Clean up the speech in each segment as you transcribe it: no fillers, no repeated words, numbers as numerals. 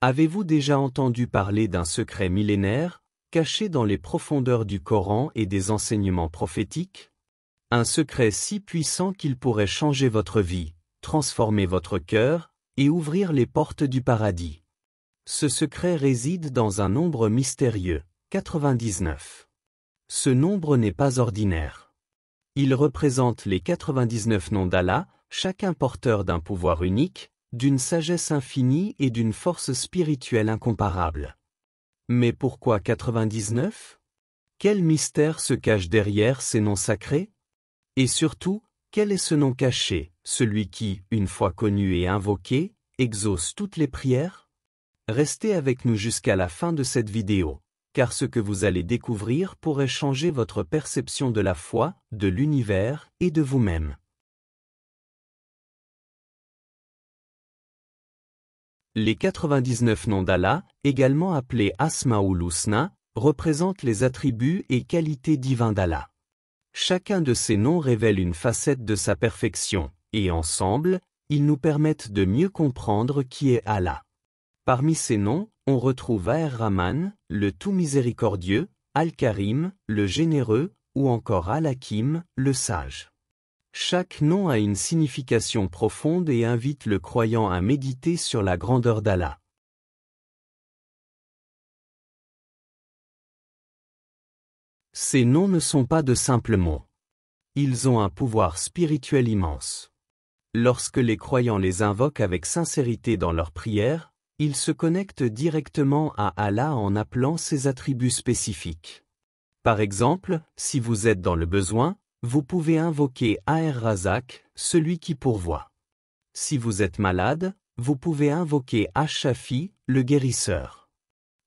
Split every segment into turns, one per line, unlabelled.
Avez-vous déjà entendu parler d'un secret millénaire, caché dans les profondeurs du Coran et des enseignements prophétiques? Un secret si puissant qu'il pourrait changer votre vie, transformer votre cœur, et ouvrir les portes du paradis. Ce secret réside dans un nombre mystérieux, 99. Ce nombre n'est pas ordinaire. Il représente les 99 noms d'Allah, chacun porteur d'un pouvoir unique, d'une sagesse infinie et d'une force spirituelle incomparable. Mais pourquoi 99? Quel mystère se cache derrière ces noms sacrés? Et surtout, quel est ce nom caché, celui qui, une fois connu et invoqué, exauce toutes les prières? Restez avec nous jusqu'à la fin de cette vidéo, car ce que vous allez découvrir pourrait changer votre perception de la foi, de l'univers et de vous-même. Les 99 noms d'Allah, également appelés Asma'ul Husna, représentent les attributs et qualités divins d'Allah. Chacun de ces noms révèle une facette de sa perfection, et ensemble, ils nous permettent de mieux comprendre qui est Allah. Parmi ces noms, on retrouve Ar-Rahman, le tout miséricordieux, Al-Karim, le généreux, ou encore Al-Hakim, le sage. Chaque nom a une signification profonde et invite le croyant à méditer sur la grandeur d'Allah. Ces noms ne sont pas de simples mots. Ils ont un pouvoir spirituel immense. Lorsque les croyants les invoquent avec sincérité dans leurs prières, ils se connectent directement à Allah en appelant ses attributs spécifiques. Par exemple, si vous êtes dans le besoin, vous pouvez invoquer Ar-Razak, celui qui pourvoit. Si vous êtes malade, vous pouvez invoquer Ash-Shafi, le guérisseur.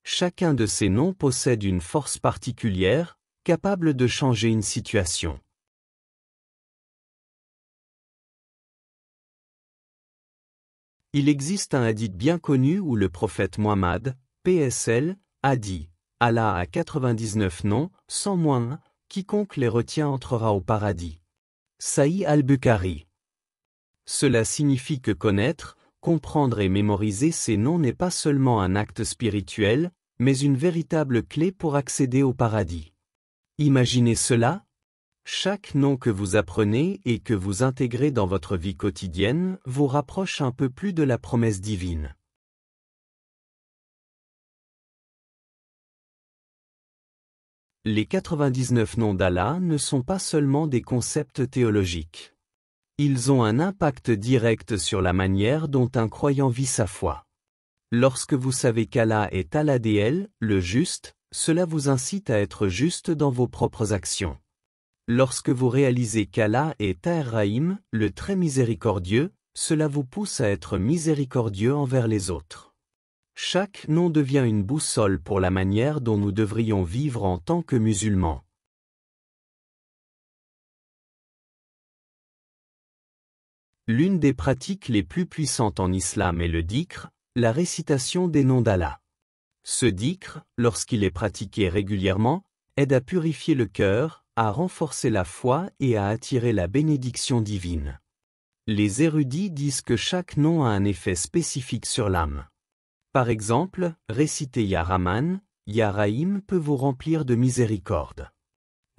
Chacun de ces noms possède une force particulière, capable de changer une situation. Il existe un hadith bien connu où le prophète Muhammad, PSL, a dit « Allah a 99 noms, sans moins, quiconque les retient entrera au paradis. » Sahih al-Bukhari. Cela signifie que connaître, comprendre et mémoriser ces noms n'est pas seulement un acte spirituel, mais une véritable clé pour accéder au paradis. Imaginez cela. Chaque nom que vous apprenez et que vous intégrez dans votre vie quotidienne vous rapproche un peu plus de la promesse divine. Les 99 noms d'Allah ne sont pas seulement des concepts théologiques. Ils ont un impact direct sur la manière dont un croyant vit sa foi. Lorsque vous savez qu'Allah est Al-Adl, le juste, cela vous incite à être juste dans vos propres actions. Lorsque vous réalisez qu'Allah est Ar-Rahim, le très miséricordieux, cela vous pousse à être miséricordieux envers les autres. Chaque nom devient une boussole pour la manière dont nous devrions vivre en tant que musulmans. L'une des pratiques les plus puissantes en islam est le dhikr, la récitation des noms d'Allah. Ce dhikr, lorsqu'il est pratiqué régulièrement, aide à purifier le cœur, à renforcer la foi et à attirer la bénédiction divine. Les érudits disent que chaque nom a un effet spécifique sur l'âme. Par exemple, réciter Ya Rahman, Ya Rahim peut vous remplir de miséricorde.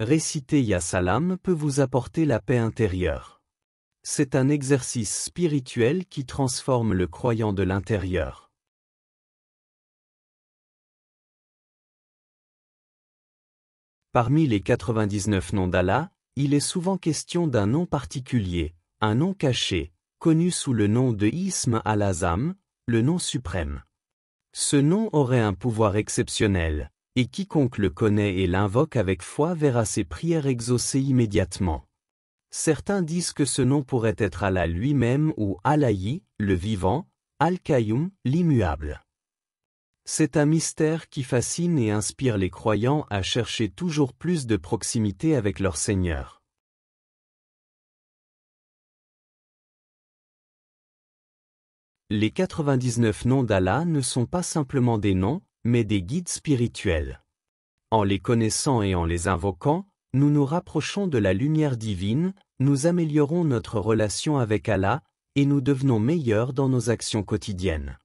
Réciter Ya Salam peut vous apporter la paix intérieure. C'est un exercice spirituel qui transforme le croyant de l'intérieur. Parmi les 99 noms d'Allah, il est souvent question d'un nom particulier, un nom caché, connu sous le nom de Ism al-Azam, le nom suprême. Ce nom aurait un pouvoir exceptionnel, et quiconque le connaît et l'invoque avec foi verra ses prières exaucées immédiatement. Certains disent que ce nom pourrait être Allah lui-même ou Al-Hayy, le vivant, Al-Qayyum, l'immuable. C'est un mystère qui fascine et inspire les croyants à chercher toujours plus de proximité avec leur Seigneur. Les 99 noms d'Allah ne sont pas simplement des noms, mais des guides spirituels. En les connaissant et en les invoquant, nous nous rapprochons de la lumière divine, nous améliorons notre relation avec Allah, et nous devenons meilleurs dans nos actions quotidiennes.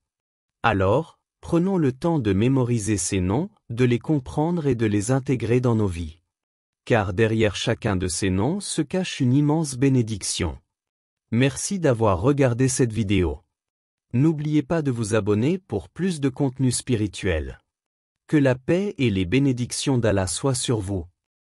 Alors, Prenons le temps de mémoriser ces noms, de les comprendre et de les intégrer dans nos vies. Car derrière chacun de ces noms se cache une immense bénédiction. Merci d'avoir regardé cette vidéo. N'oubliez pas de vous abonner pour plus de contenu spirituel. Que la paix et les bénédictions d'Allah soient sur vous.